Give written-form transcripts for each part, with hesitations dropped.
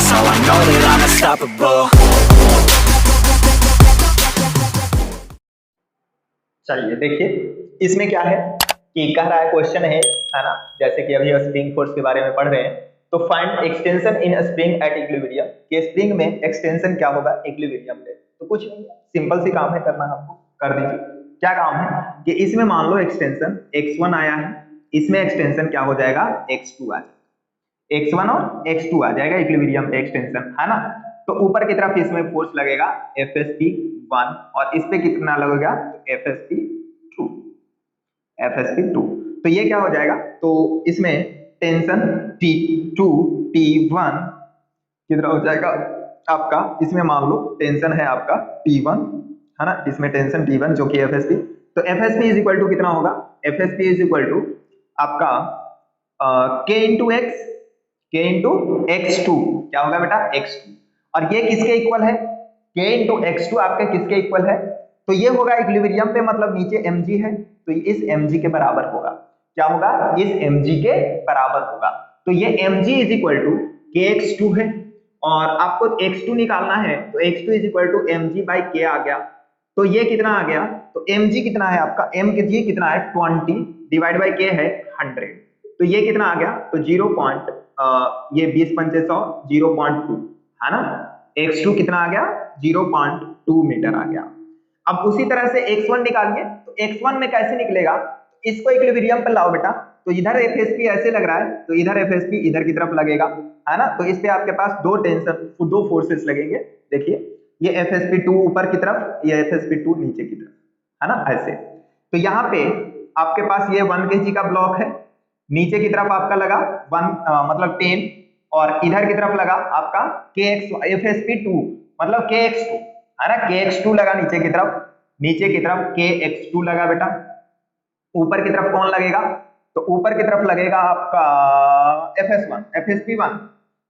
so I know that I'm unstoppable. चलिए देखिए इसमें क्या है कि कह रहा है क्वेश्चन है ना, जैसे कि अभी स्प्रिंग फोर्स के बारे में पढ़ रहे हैं, तो find extension in spring at equilibrium, कि स्प्रिंग में एक्सटेंशन क्या होगा इक्विलिब्रियम पे। तो कुछ नहीं, सिंपल सी काम है करना, आपको कर दीजिए। क्या काम है कि इसमें मान लो एक्सटेंशन x1 आया है, इसमें एक्सटेंशन क्या हो जाएगा x2 आ जाएगा, x1 और x2 आ जाएगा इक्विलिब्रियम पे एक्सटेंशन, है ना। तो ऊपर की तरफ इसमें फोर्स लगेगा FSP1 और इस पे कितना लगेगा FSP2, FSP2। तो ये क्या हो जाएगा, तो इसमें टेंशन T2 T1 कितना हो जाएगा आपका, इसमें मान लो टेंशन है आपका T1, है ना, इसमें टेंशन T1 जो कि FSP, तो FSP इज इक्वल टू कितना होगा, FSP इज इक्वल टू आपका K into x, K into x2 क्या होगा बेटा x2, और ये किसके इक्वल है, K इंटू x2 आपके किसके इक्वल है, तो ये होगा इक्विलिब्रियम पे, मतलब नीचे mg है, तो इस mg के बराबर होगा, क्या होगा, इस mg के बराबर होगा। तो ये mg is equal to kx2 है, और आपको x2 निकालना है, तो x2 is equal to mg by k आ गया। तो ये कितना आ गया, तो mg कितना है आपका, mg कितना है 20 डिवाइड बाई k है 100, तो ये कितना आ गया, तो 0. ये 20 पंचे 100 0.2, है ना, x2 कितना आ गया 0.2 मीटर आ गया। अब उसी तरह से x1 निकालिए, तो x1 में कैसे निकलेगा, इसको इक्विलिब्रियम पर लाओ बेटा, तो इधर FSP ऐसे लग रहा है, तो इधर FSP इधर की तरफ लगेगा, है ना, तो इस पे आपके पास दो टेंशन, दो फोर्सेस लगेंगे। देखिए ये FSP2 ऊपर की तरफ, ये FSP2 नीचे की तरफ, है ना, ऐसे। तो यहाँ पे आपके पास ये 1 kg का ब्लॉक है, नीचे की तरफ आपका लगा 1 मतलब 10, और इधर की तरफ लगा आपका KX FSP2 मतलब KX2, है ना, KX2 लगा नीचे की तरफ, नीचे की तरफ KX2 लगा बेटा। ऊपर की तरफ कौन लगेगा, तो ऊपर की तरफ लगेगा आपका FS1 FSP1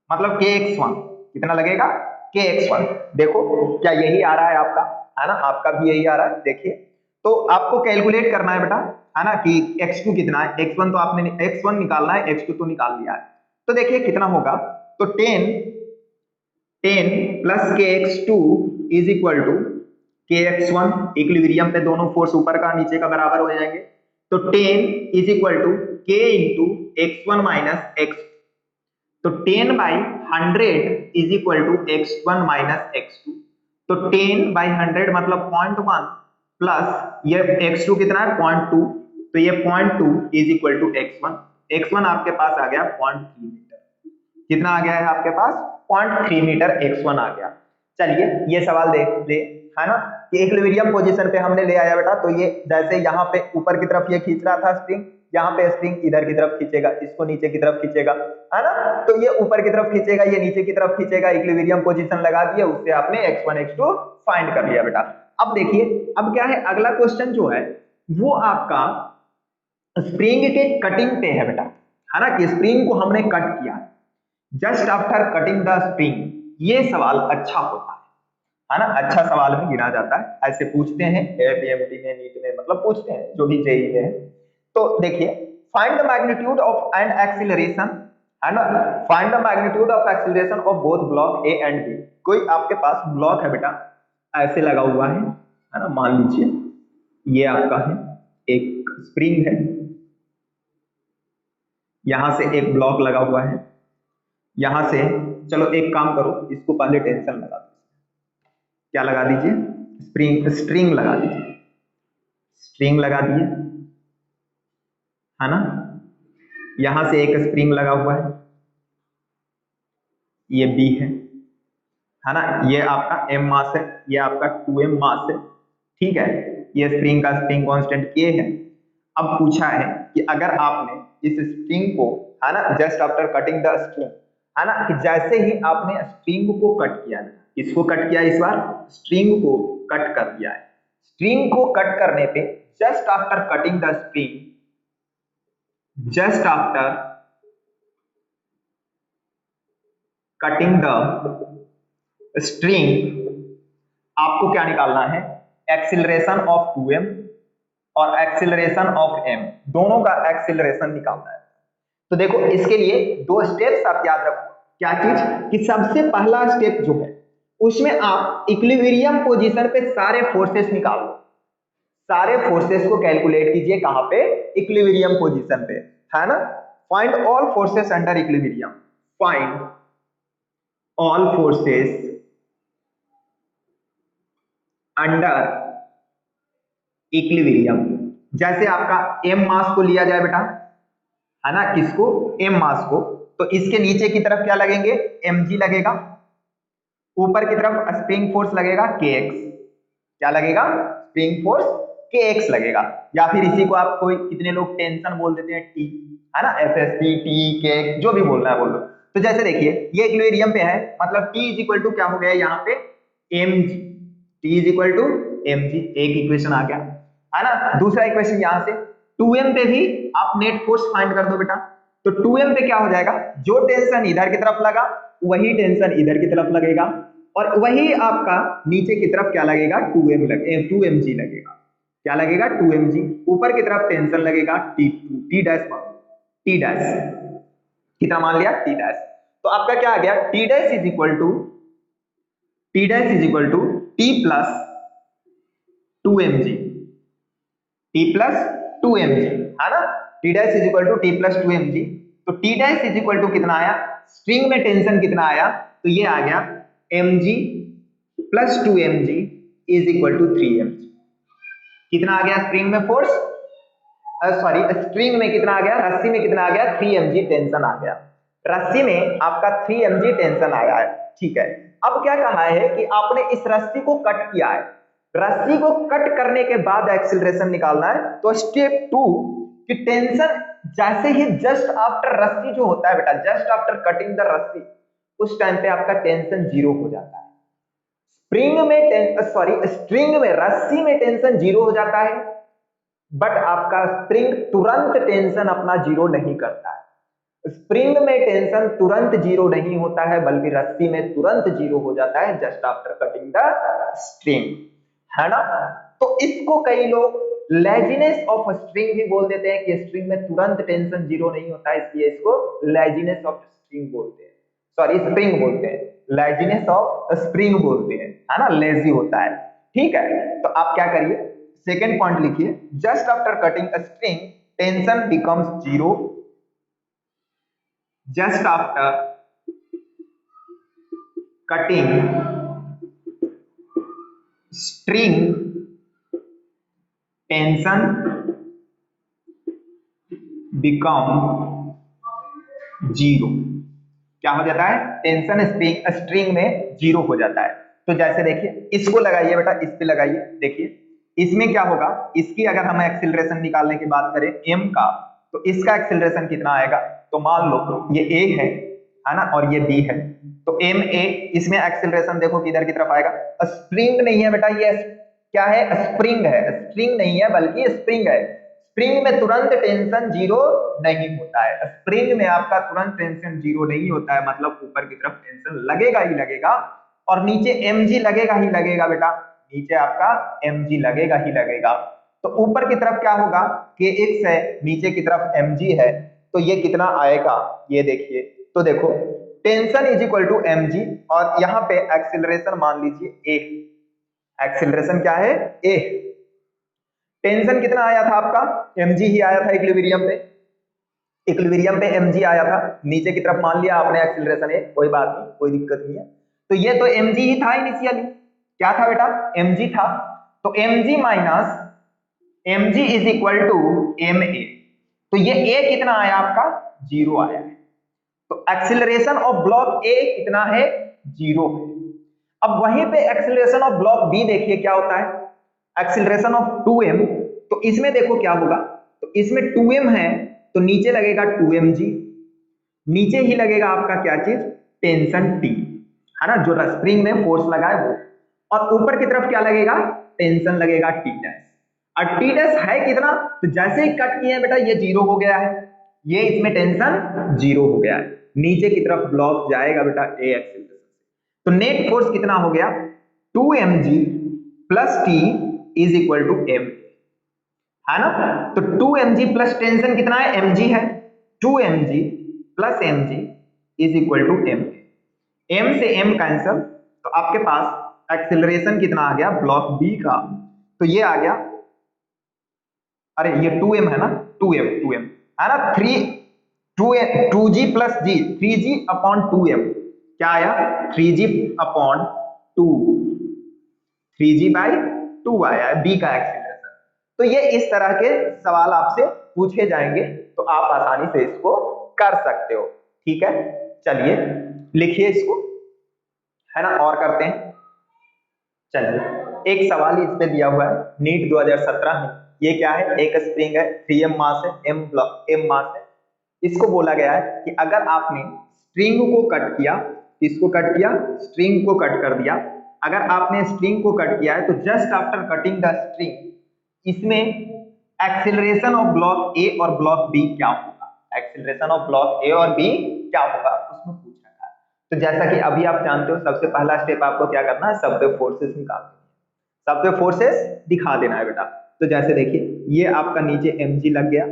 मतलब KX1, कितना लगेगा KX1। देखो क्या यही आ रहा है आपका, है ना, आपका भी यही आ रहा है। देखिए तो आपको कैलकुलेट करना है बेटा, है ना, कि x2 कितना है, x1 तो आपने x1 निकालना है, x2 तो निकाल लिया है। तो देखिए कितना होगा, तो 10 plus kx2 is equal to kx1, equilibrium पे दोनों फोर्स ऊपर का नीचे का बराबर हो जाएंगे, तो 10 is equal to k into x1 minus x, तो 10 by 100 is equal to x1 minus x2, तो 10 बाई 100 मतलब 0.1 प्लस ये x2 कितना है 0.2, तो ये 0.2 is equal to x1, x1 आपके पास आ गया 0.3 मीटर, कितना आ गया है आपके पास 0.3 मीटर x1 आ गया। चलिए ये सवाल देख ले, है ना, कि इक्विलिब्रियम पोजीशन पे हमने ले आया बेटा, तो ये जैसे यहाँ पे ऊपर की तरफ ये खींच रहा था स्प्रिंग, यहाँ पे स्प्रिंग इधर की तरफ खींचेगा, इसको नीचे की तरफ खींचेगा, है ना, तो ये ऊपर की तरफ खींचेगा, ये नीचे की तरफ खींचेगा, इक्विलिब्रियम पोजीशन लगा दिया, उससे आपने x1 x2 फाइंड कर लिया बेटा। अब देखिए अब क्या है, अगला क्वेश्चन जो है वो आपका स्प्रिंग के कटिंग पे है बेटा, है ना, कि स्प्रिंग को हमने कट किया, just after cutting the spring, ये सवाल अच्छा होता है ना, अच्छा सवाल में गिना जाता है, ऐसे पूछते हैं एपीएमटी में, नीट में, मतलब पूछते हैं जो भी जेई में है। तो देखिए find the magnitude of an acceleration, है ना, find the magnitude of acceleration of both block A and B. कोई आपके पास ब्लॉक है बेटा ऐसे लगा हुआ है ना, मान लीजिए ये आपका है एक स्प्रिंग है, यहां से एक ब्लॉक लगा हुआ है, यहां से, चलो एक काम करो, इसको पहले टेंशन लगा दो, क्या लगा दीजिए, स्ट्रिंग लगा दीजिए, स्ट्रिंग लगा दिए, है ना, यहां से एक स्प्रिंग लगा हुआ है, ये बी है ना, ये आपका m मास है, ये आपका 2m मास है, ठीक है, ये स्प्रिंग का स्प्रिंग कांस्टेंट k है। अब पूछा है कि अगर आपने इस स्प्रिंग को, है ना, just after cutting the spring, है ना, कि जैसे ही आपने स्प्रिंग को कट किया, इसको कट किया, इस बार स्ट्रिंग को कट कर दिया है, स्ट्रिंग को कट करने पे just after cutting the spring, just after cutting the string आपको क्या निकालना है, एक्सीलरेशन ऑफ 2m और एक्सीलरेशन ऑफ m, दोनों का एक्सीलरेशन निकालना है। तो देखो इसके लिए दो स्टेप्स आप याद रखो, क्या चीज कि सबसे पहला स्टेप जो है उसमें आप इक्विलिब्रियम पोजीशन पे सारे फोर्सेस निकालो, सारे फोर्सेस को कैलकुलेट कीजिए कहां पे, इक्विलिब्रियम पोजीशन पे, है ना। Find all forces under equilibrium, find all forces under equilibrium. जैसे आपका m मास को लिया जाए बेटा, है ना, किसको, m मास को, तो इसके नीचे की तरफ क्या लगेंगे, mg लगेगा, ऊपर की तरफ स्प्रिंग फोर्स लगेगा kx, क्या लगेगा, स्प्रिंग फोर्स kx लगेगा, या फिर इसी को आप कोई कितने लोग टेंशन बोल देते हैं t, है ना, FST t k जो भी बोलना है बोल दो। तो जैसे देखिए ये इक्विलिब्रियम पे है, मतलब t इज इक्वल टू क्या हो गया यहाँ पे, mg, t is equal to mg, एक इक्वेशन आ गया, है ना। दूसरा इक्वेशन यहाँ से 2m पे भी आप नेट फोर्स फाइंड कर दो बेटा, तो 2m पे क्या हो जाएगा, जो टेंशन इधर की तरफ लगा वही टेंशन इधर की तरफ लगेगा, और वही आपका नीचे की तरफ क्या लगेगा, 2mg लगेगा, क्या लगेगा, 2mg, ऊपर की तरफ टेंशन लगेगा T2, T dash, T dash कितना मान लिया, T डैश। तो आपका क्या आ गया, T dash is equal to T plus 2mg, T plus 2mg, है ना, T dash is equal to T plus 2mg। तो T dash is equal to कितना आया, स्ट्रिंग में टेंशन कितना आया, तो ये आ गया mg plus 2mg is equal to 3mg। कितना आ गया स्प्रिंग में फोर्स, सॉरी स्ट्रिंग में कितना आ गया, रस्सी में कितना आ गया, 3mg टेंशन आ गया, रस्सी में आपका 3mg टेंशन आया है, ठीक है। अब क्या कहा है कि आपने इस रस्सी को कट किया है, रस्सी को कट करने के बाद एक्सीलरेशन निकालना है, तो स्टेप 2 कि टेंशन जैसे ही जस्ट आफ्टर रस्सी जो होता है बेटा, जस्ट आफ्टर कटिंग द रस्सी, उस टाइम पे आपका टेंशन जीरो हो जाता है। स्प्रिंग में स्ट्रिंग में, रस्सी में टेंशन जीरो हो जाता है, बट आपका स्प्रिंग तुरंत टेंशन अपना जीरो नहीं करता है। स्प्रिंग में टेंशन तुरंत जीरो नहीं होता है, बल्कि रस्सी में तुरंत जीरो हो जाता है just after cutting the string, है ना। तो इसको कई लोग लेजीनेस ऑफ स्ट्रिंग भी बोल देते हैं कि स्ट्रिंग में तुरंत टेंशन जीरो नहीं होता है, इसलिए इसको लेजीनेस ऑफ स्ट्रिंग बोलते हैं, सॉरी स्प्रिंग बोलते हैं, लेजीनेस ऑफ स्प्रिंग बोलते हैं, है ना, लेजी होता है, ठीक है। तो आप क्या करिए, सेकेंड पॉइंट लिखिए, just after cutting a string tension becomes zero, just after cutting string tension become zero, क्या हो जाता है, टेंशन स्ट्रिंग में जीरो हो जाता है। तो जैसे देखिए इसको लगाइए बेटा, इस पे लगाइए, देखिए इसमें क्या होगा, इसकी अगर हम एक्सीलरेशन निकालने की बात करें m का, तो इसका एक्सीलरेशन कितना आएगा, तो मान लो ये a है ना, और ये b है, तो ma, इसमें एक्सीलरेशन देखो किधर की तरफ आएगा, स्प्रिंग नहीं है बेटा, ये क्या है, स्प्रिंग है, स्प्रिंग नहीं है बल्कि स्प्रिंग है। स्प्रिंग में तुरंत टेंशन जीरो नहीं होता है, स्प्रिंग में आपका तुरंत टेंशन जीरो नहीं होता है, मतलब ऊपर की तरफ टेंशन लगेगा ही लगेगा, और नीचे mg लगेगा ही लगेगा बेटा, नीचे आपका mg लगेगा ही लगेगा। तो ऊपर की तरफ क्या होगा, kx है, नीचे की तरफ mg है, तो ये कितना आएगा, ये देखिए, तो देखो tension is equal to mg, और यहाँ पे एक्सीलरेशन मान लीजिए a, एक्सीलरेशन क्या है, a, टेंशन कितना आया था आपका, mg ही आया था इक्विलिब्रियम पे, इक्विलिब्रियम पे mg आया था, नीचे की तरफ मान लिया आपने एक्सीलरेशन है, कोई बात नहीं, कोई दिक्कत नहीं है। तो ये तो mg ही था इनिशियली, क्या था बेटा, mg था, तो mg minus mg is equal to ma, तो ये a कितना आया आपका, जीरो आया है, तो एक्सीलरेशन ऑफ ब्लॉक a कितना है, जीरो है। अब वहीं पे एक्सीलरेशन ऑफ ब्लॉक b देखिए क्या होता है, एक्सीलरेशन ऑफ 2m, तो इसमें देखो क्या होगा, तो इसमें 2m है, तो नीचे लगेगा 2mg, नीचे ही लगेगा आपका क्या चीज, टेंशन T, है ना, जो स्प्रिंग में फोर्स लगा है वो, और ऊपर की तरफ क्या लगेगा, टेंशन लगेगा T डैश, और T डैश है कितना, तो जैसे ही कट किए बेटा ये जीरो हो गया है, ये इसमें टेंशन जीरो हो गया है, नीचे की तरफ ब्लॉक जाएगा बेटा A एक्सीलरेशन, तो नेट फोर्स कितना हो गया, 2mg plus T is equal to m, है ना। तो 2mg प्लस टेंशन कितना है, mg है, 2mg plus mg is equal to M. M से एम कैंसल, तो आपके पास एक्सेलरेशन कितना आ गया ब्लॉक बी का, तो ये आ गया, अरे ये 2m है ना, 2m है ना, 2g प्लस जी, 3g अपॉन 2m क्या आया, 3g अपॉन 2, 3g बाई 2 आया है बी का एक्सीलरेशन। तो ये इस तरह के सवाल आपसे पूछे जाएंगे, तो आप आसानी से इसको कर सकते हो। ठीक है, चलिए लिखिए इसको, है ना, और करते हैं। चलिए एक सवाल इस पे दिया हुआ है नीट 2017 में, ये क्या है, एक स्प्रिंग है, 3m मास है, m मास है। इसको बोला गया है कि अगर आपने स्ट्रिंग को कट किया, इसको कट किया, स्ट्रिंग को कट कर दिया, अगर आपने स्ट्रिंग को कट किया है तो just after cutting the string इसमें एक्सीलरेशन ऑफ ब्लॉक ए और ब्लॉक बी क्या होगा, एक्सीलरेशन ऑफ ब्लॉक ए और बी क्या होगा उसमें पूछ रखा है। तो जैसा कि अभी आप जानते हो, सबसे पहला स्टेप आपको क्या करना है, सब पे फोर्सेस निकालना है, सब पे फोर्सेस दिखा देना है बेटा। तो जैसे देखिए ये आपका नीचे mg लग गया,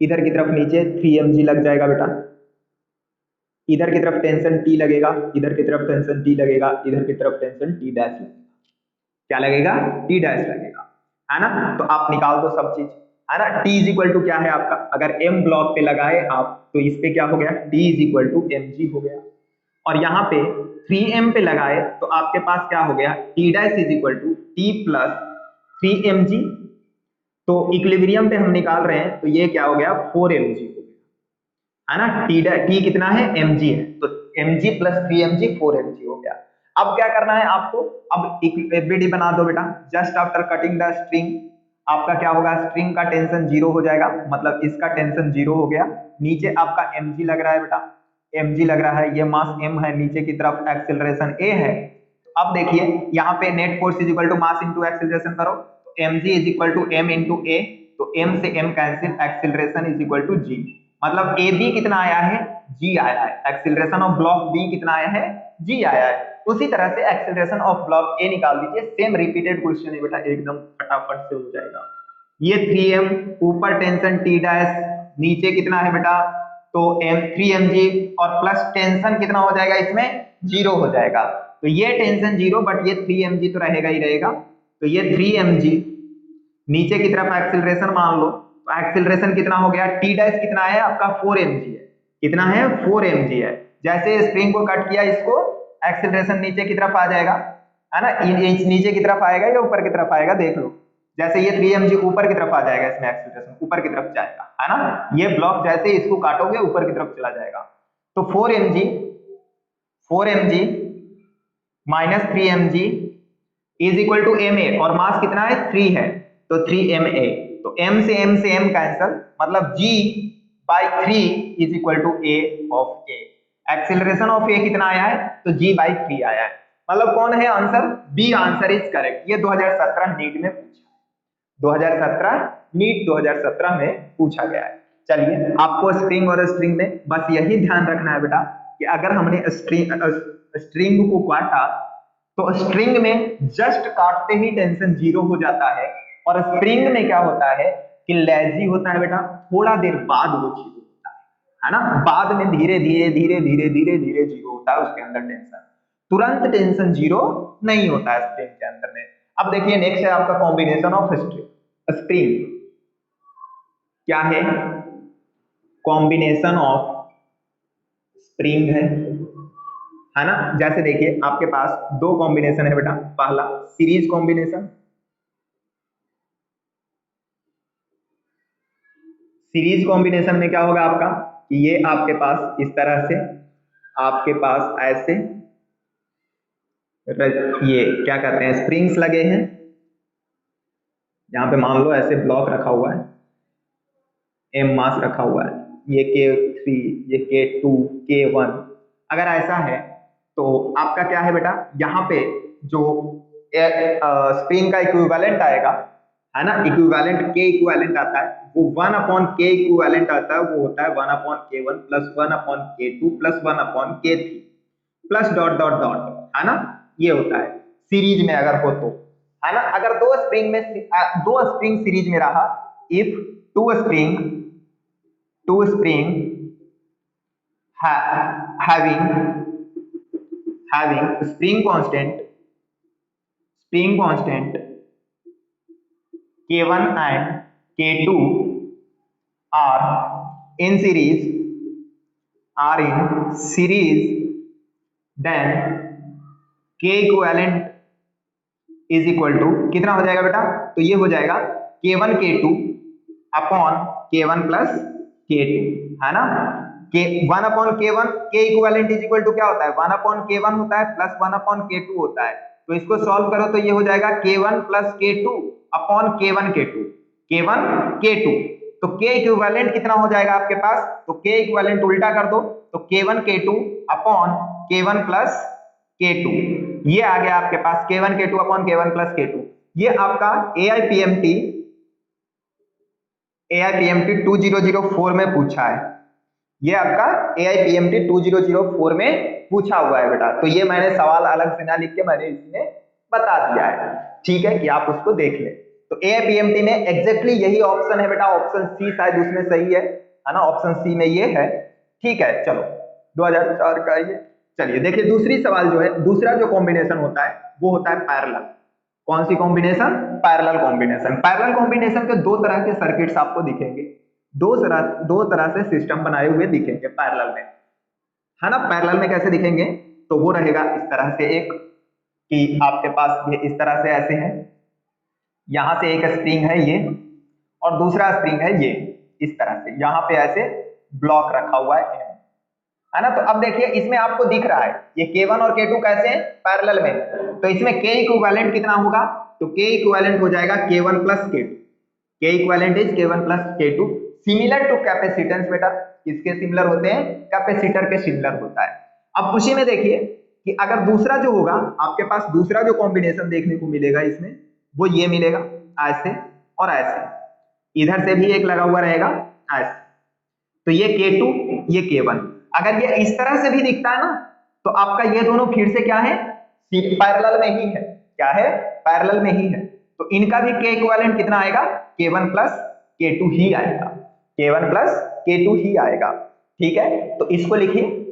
इधर की तरफ नीचे 3mg लग जाएगा बेटा, इधर की तरफ टेंशन T लगेगा, इधर की तरफ टेंशन T लगेगा, इधर की तरफ टेंशन T डैश लगेगा, क्या लगेगा, T डैश लगेगा, है ना। तो आप निकाल दो सब चीज, है ना। T इज इक्वल टू क्या है आपका, अगर M ब्लॉक पे लगाए आप तो इस पे क्या हो गया, T is equal to mg हो गया, और यहाँ पे 3m पे लगाए तो आपके पास क्या हो गया, T dash is equal to T plus 3mg, तो इक्विलिब्रियम पे हम निकाल रहे हैं तो ये क्या हो गया, 4mg हो गया, है ना। T कितना है, mg है, तो mg प्लस 3mg 4mg हो गया। अब क्या करना है आपको, अब एफबीडी बना दो बेटा, just after cutting the string आपका क्या होगा, स्ट्रिंग का टेंशन 0 हो जाएगा, मतलब इसका टेंशन 0 हो गया, नीचे आपका mg लग रहा है बेटा, mg लग रहा है, ये मास m है, नीचे की तरफ एक्सेलरेशन a है। अब देखिए यहाँ पे net force is equal to mass into acceleration करो, तो mg is equal to m into a, तो m से m cancel, acceleration is equal to g, मतलब ए बी कितना आया है, जी आया है, एक्सीलरेशन ऑफ ब्लॉक बी कितना आया है, जी आया है। उसी तरह से एक्सीलरेशन ऑफ ब्लॉक ए निकाल दीजिए, सेम रिपीटेड क्वेश्चन है बेटा, एकदम फटाफट से हो जाएगा। ये 3m ऊपर टेंशन T डैश, नीचे कितना है बेटा, तो m3mg, और प्लस टेंशन कितना हो जाएगा इसमें, 0 हो जाएगा, तो ये टेंशन 0 बट ये 3mg तो रहेगा ही रहेगा, तो ये 3mg, नीचे की तरफ एक्सीलरेशन मान लो, तो एक्सीलरेशन कितना हो गया, टी डैश कितना है आपका 4mg है, कितना है 4mg है। जैसे स्प्रिंग को कट किया, इसको एक्सीलरेशन नीचे की तरफ आ जाएगा, है ना, नीचे की तरफ आएगा या ऊपर की तरफ आएगा, देख लो, जैसे ये 3mg ऊपर की तरफ आ जाएगा, इसमें एक्सीलरेशन ऊपर की तरफ जाएगा, है ना, ये ब्लॉक जैसे इसको काटोगे ऊपर की तरफ चला जाएगा, तो 4mg minus 3mg is equal to ma, और मास कितना है 3 है, तो 3ma, तो m से m कैंसल, मतलब g by 3 is equal to a of a, acceleration of a कितना आया है, तो g बाई 3 आया है, मतलब कौन है answer, B answer is correct. ये 2017 नीट में पूछा, 2017 नीट 2017 में पूछा गया है। चलिए आपको स्ट्रिंग और स्ट्रिंग में बस यही ध्यान रखना है बेटा कि अगर हमने स्ट्रिंग को काटा तो स्ट्रिंग में जस्ट काटते ही टेंशन 0 हो जाता है, और स्प्रिंग में क्या होता है कि लेजी होता है बेटा, थोड़ा देर बाद वो 0 होता है ना, बाद में धीरे धीरे धीरे धीरे धीरे धीरे 0 होता है उसके अंदर टेंशन, तुरंत टेंशन 0 नहीं होता है स्प्रिंग के अंदर में। अब देखिए नेक्स्ट है आपका कॉम्बिनेशन ऑफ स्प्रिंग, क्या है, कॉम्बिनेशन ऑफ स्प्रिंग है ना। जैसे देखिए आपके पास दो कॉम्बिनेशन है बेटा, पहला सीरीज कॉम्बिनेशन, सीरीज कॉम्बिनेशन में क्या होगा आपका कि ये आपके पास इस तरह से, आपके पास ऐसे ये क्या कहते हैं स्प्रिंग्स लगे हैं, यहाँ पे मान लो ऐसे ब्लॉक रखा हुआ है, m मास रखा हुआ है, ये K3, ये K2, K1, अगर ऐसा है तो आपका क्या है बेटा, यहाँ पे जो स्प्रिंग का इक्विवेलेंट आएगा, है ना, इक्विवेलेंट K इक्विवेलेंट आता है, वो 1/K इक्विवेलेंट आता है, वो होता है 1/K1 plus 1/K2 plus 1/K3 plus dot dot dot, है ना, ये होता है सीरीज में अगर हो तो, है ना। अगर दो स्प्रिंग सीरीज में रहा, if two spring having spring constant K1 and K2 are in series, then K equivalent is equal to कितना हो जाएगा बेटा? तो ये हो जाएगा K1 K2 upon K1 plus K2, है ना? K1 upon K1 K equivalent is equal to क्या होता है? 1 अपॉन K1 होता है प्लस 1 अपॉन K2 होता है। तो इसको सॉल्व करो तो ये हो जाएगा K1 plus K2 upon K1 K2 तो K इक्विवेलेंट कितना हो जाएगा आपके पास? तो K इक्विवेलेंट उल्टा कर दो तो K1 K2 upon K1 plus K2, ये आ गया आपके पास K1 K2 upon K1 plus K2। ये आपका AIPMT 2004 में पूछा है, ये आपका AIPMT 2004 में पूछा हुआ है बेटा। तो ये मैंने सवाल अलग से ना लिख के मैंने इसमें बता दिया है, ठीक है, कि आप उसको देख ले। तो AIPMT में एग्जैक्टली यही ऑप्शन है बेटा, ऑप्शन सी शायद उसमें सही है ना? ऑप्शन सी में ये है, ठीक है। चलो 2004 का ये। चलिए देखिए दूसरी सवाल जो है, दूसरा जो कॉम्बिनेशन होता है वो होता है पैरेलल। कौन सी combination? Parallel combination. Parallel combination के दो तरह के सर्किट्स आपको दिखेंगे, दो तरह से सिस्टम बनाए हुए दिखेंगे पैरेलल में, है ना? पैरेलल में कैसे दिखेंगे? तो वो रहेगा इस तरह से, एक कि आपके पास ये इस तरह से ऐसे है, यहां से एक स्प्रिंग है ये और दूसरा स्प्रिंग है ये, इस तरह से यहां पे ऐसे ब्लॉक रखा हुआ है ना? तो अब देखिए इसमें आपको दिख रहा है ये K1 और K2 कैसे हैं? पैरेलल में। तो इसमें K इक्विवेलेंट कितना होगा? तो K इक्विवेलेंट हो जाएगा K1 plus K2। K equivalent is K1 plus K2 similar to capacitance. बेटा किसके सिमिलर होते हैं? कैपेसिटर के सिमिलर होता है। अब उसी में देखिए कि अगर दूसरा जो होगा आपके पास, दूसरा जो कॉम्बिनेशन देखने को मिलेगा इसमें, वो ये मिलेगा ऐसे और ऐसे, इधर से भी एक लगा हुआ रहेगा ऐसे। तो ये K2 ये K1, अगर ये इस तरह से भी दिखता है ना तो आपका ये दोनों फिर से क्या है? पैरेलल में ही है। क्या है? पैरेलल में ही है। तो इनका भी K इक्विवेलेंट कितना आएगा? K1 प्लस K2 ही आएगा, K1 प्लस K2 ही आएगा, ठीक है। तो इसको लिखिए।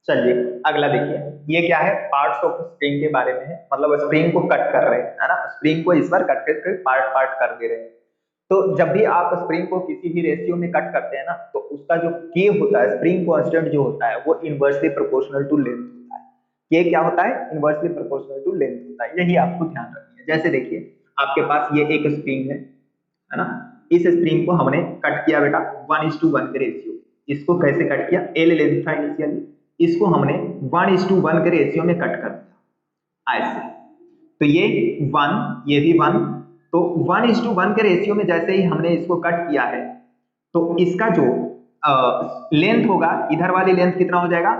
चलिए अगला देखिए, ये क्या है? पार्ट्स ऑफ स्प्रिंग के बारे में है, मतलब स्प्रिंग को कट कर रहे हैं, है ना? स्प्रिंग को इस बार कट करके पार्ट कर दे रहे हैं। तो जब भी आप स्प्रिंग को किसी भी रेशियो में कट करते हैं ना, तो उसका जो K होता है, स्प्रिंग कांस्टेंट जो होता है, वो इनवर्सली प्रोपोर्शनल टू लेंथ होता है। K क्या होता है? इनवर्सली प्रोपोर्शनल टू लेंथ होता है, यही आपको ध्यान रखनी है। जैसे देखिए आपके पास ये एक स्प्रिंग है ना? इस स्प्रिंग को हमने कट किया बेटा 1:1 के रेशियो। इसको कैसे कट किया? L लेंथ था इनिशियली, इसको हमने 1:1 के रेशियो में कट कर दिया ऐसे। तो ये 1, ये भी 1, तो 1:1 के रेशियो में जैसे ही हमने इसको कट किया है तो इसका जो लेंथ होगा, इधर वाली लेंथ कितना हो जाएगा?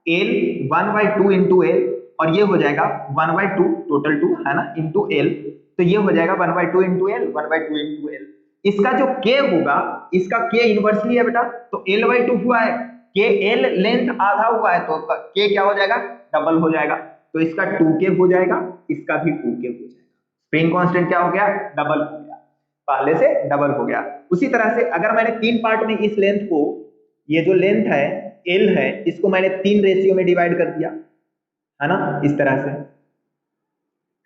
L 1/2 इंटू L, और ये हो जाएगा 1/2 टोटल 2 है ना, इंटू L। तो ये हो जाएगा 1/2 इंटू L, 1/2 इंटू L। इसका जो K होगा, इसका K इनवर्सली है बेटा, तो L/2 हुआ है, K L लेंथ आधा हुआ है, तो K क्या हो जाएगा? डबल हो जाएगा। तो इसका 2K हो जाएगा, इसका भी 2K हो जाएगा। स्प्रिंग कांस्टेंट क्या हो गया? डबल हो गया, पहले से डबल हो गया। उसी तरह से अगर मैंने 3 पार्ट में इस लेंथ को, ये जो लेंथ है L है, इसको मैंने 3 रेशियो में डिवाइड कर दिया, है ना? इस तरह से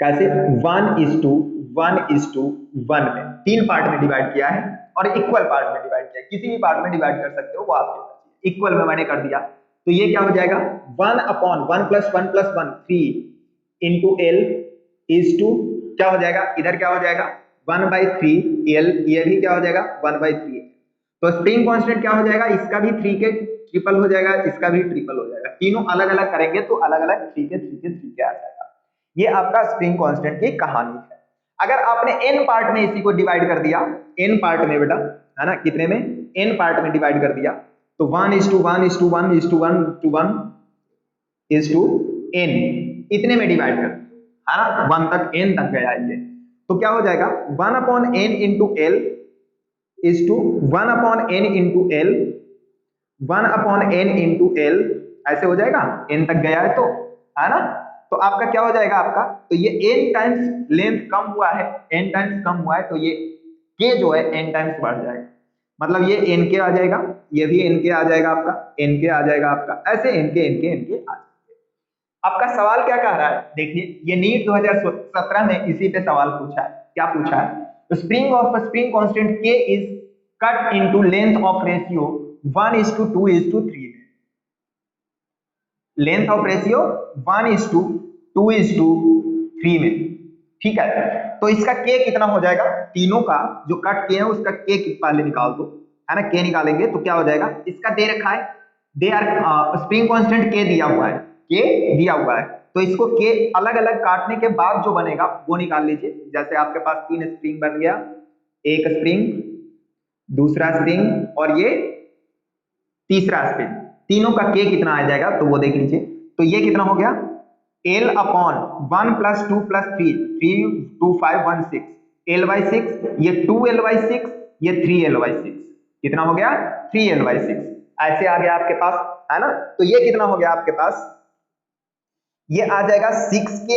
कैसे? 1:1:1 में 3 पार्ट में डिवाइड किया है और इक्वल पार्ट में डिवाइड किया है। किसी भी पार्ट में डिवाइड कर सकते हो, वो आपके पास। इक्वल में मैंने कर दिया, तो ये क्या हो जाएगा? 1/1 + 1 + 1 3 इंटू L इज टू क्या हो जाएगा? इधर क्या हो जाएगा? 1/3 L, ये भी क्या हो जाएगा? 1/3। तो स्प्रिंग कांस्टेंट क्या हो जाएगा? इसका भी 3 के ट्रिपल हो जाएगा, इसका भी ट्रिपल हो जाएगा। तीनों अलग अलग करेंगे तो अलग अलग 3 के 3 के 3 के आ जाएगा। ये आपका स्प्रिंग कांस्टेंट की कहानी है। अगर आपने n पार्ट में इसी को डिवाइड कर दिया, n पार्ट में बेटा, है ना? कितने में? n पार्ट में डिवाइड कर दिया, तो 1:1:1:1:1 n इतने में डिवाइड कर दिया, है ना? 1 तक, n तक गया ये, तो क्या हो जाएगा? 1/n into L is to 1/n into L, 1/n into L, ऐसे हो जाएगा। n तक गया है तो, है ना? तो आपका क्या हो जाएगा आपका? तो ये n टाइम्स लेंथ कम हुआ है, n टाइम्स कम हुआ है, तो ये K जो है n टाइम्स बढ़ जाएगा। मतलब ये एन के आ जाएगा, ये भी एन के आ जाएगा आपका, एन के आ जाएगा आपका, ऐसे एन के आ जाएगा। आपका सवाल क्या कह रहा है, देखिए ये नीट 2017 में इसी पे सवाल पूछा है। क्या पूछा है, स्प्रिंग ऑफ स्प्रिंग कांस्टेंट के is cut into length of ratio 1:2:3 में। लेंथ ऑफ रेशियो 1:2:3 में, ठीक है। तो इसका के कितना हो जाएगा, तीनों का जो कट किए हैं उसका के पहले निकाल दो, है ना। के निकालेंगे तो क्या हो जाएगा, इसका दे रखा है, दे आर स्प्रिंग कांस्टेंट के दिया हुआ है, के दिया हुआ है, तो इसको के अलग अलग काटने के बाद जो बनेगा वो निकाल लीजिए। जैसे आपके पास 3 स्प्रिंग बन गया, एक स्प्रिंग, दूसरा स्प्रिंग और ये तीसरा स्प्रिंग, तीनों का के कितना आ जाएगा तो वो देख लीजिए। तो ये कितना हो गया, L अपॉन 1 + 2 + 3, 3 2 5 1 6, L/6, ये 2L/6, ये 3L/6, कितना हो गया 3L/6, ऐसे आ गया आपके पास, है ना। तो ये कितना हो गया आपके पास, ये आ जाएगा 6K,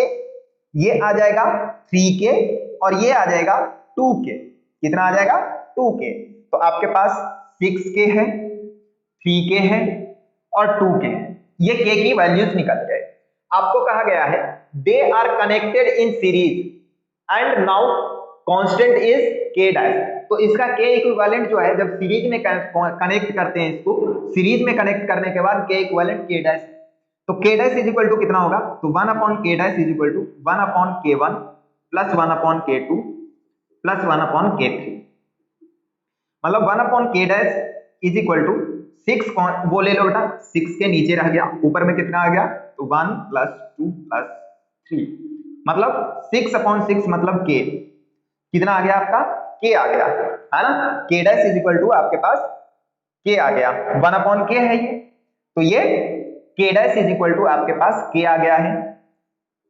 ये आ जाएगा 3K और ये आ जाएगा 2K, कितना आ जाएगा 2K। तो आपके पास 6K है, 3K है और 2K है, ये K की वैल्यूज निकल गए। आपको कहा गया है they are connected in series and now constant is K dash. तो इसका K इक्विवेलेंट जो है, जब सीरीज में कनेक्ट करते हैं, इसको सीरीज में कनेक्ट करने के बाद K इक्विवेलेंट K डैश, तो K dash is equal to कितना होगा, तो 1/K dash is equal to 1/K1 plus 1/K2 plus 1/K3, मतलब 1/K dash is equal to 6, वो ले लो बेटा, 6 के नीचे रह गया, ऊपर में कितना आ गया, तो 1 + 2 + 3, मतलब 6/6 मतलब K, कितना आ गया आपका, K आ गया, है ना। K dash is equal to आपके पास K आ गया, 1/K है ये, तो ये K dash is equal to आपके पास K आ गया है।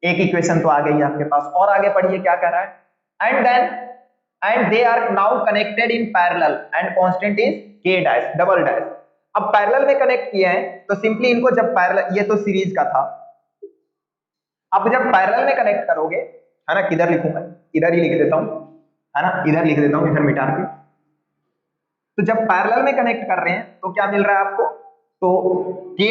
एक इक्वेशन तो आ गई है आपके पास, और आगे पढ़िए क्या कह रहा है, and they are now connected in parallel and constant is K dash double dash. अब पैरेलल में कनेक्ट किए हैं तो सिंपली इनको जब पैरेलल, ये तो सीरीज का था, अब जब पैरेलल में कनेक्ट करोगे, है ना, किधर लिखूंगा, इधर ही लिख देता हूं, है ना, इधर लिख देता हूं, इधर मिटा के। तो जब पैरेलल में कनेक्ट कर रहे हैं तो क्या मिल रहा है आपको, तो K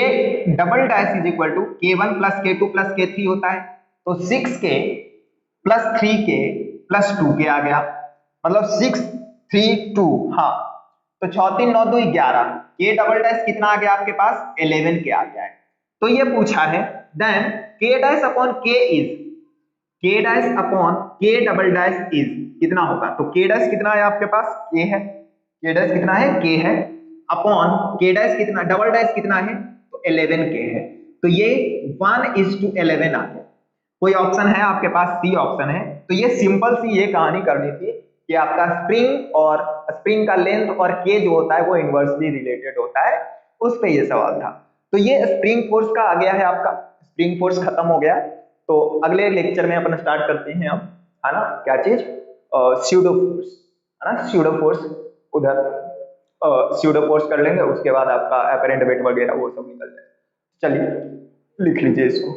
double dash is equal to K1 + K2 + K3 होता है, तो 6K + 3K + 2K आ गया, मतलब 6 3 2, हाँ, तो 6 3 9 2 11, K डबल डैश कितना आ गया आपके पास 11K आ गया है। तो ये पूछा है then K dash upon K is, K dash upon K double dash is कितना होगा, तो K डैश कितना है आपके पास, K है, K डैश कितना है, K है, अपॉन K डैश कितना, डबल डैश कितना है, तो 11K है, तो ये 1:11 आ गया। कोई ऑप्शन है आपके पास, सी ऑप्शन है। तो ये सिंपल सी ये कहानी करनी थी कि आपका स्प्रिंग और स्प्रिंग का लेंथ और K जो होता है वो इनवर्सली रिलेटेड होता है, उस पे ये सवाल था। तो ये स्प्रिंग फोर्स का आ गया है, आपका स्प्रिंग फोर्स खत्म हो गया। तो अगले लेक्चर में अपन स्टार्ट करते हैं अब, है ना, क्या चीज, स्यूडो फोर्स, है ना, स्यूडो फोर्स, उधर स्यूडो फोर्स कर लेंगे, उसके बाद आपका एपरेंट वेट वगैरह वो सब निकल जाए। चलिए लिख लीजिए इसको।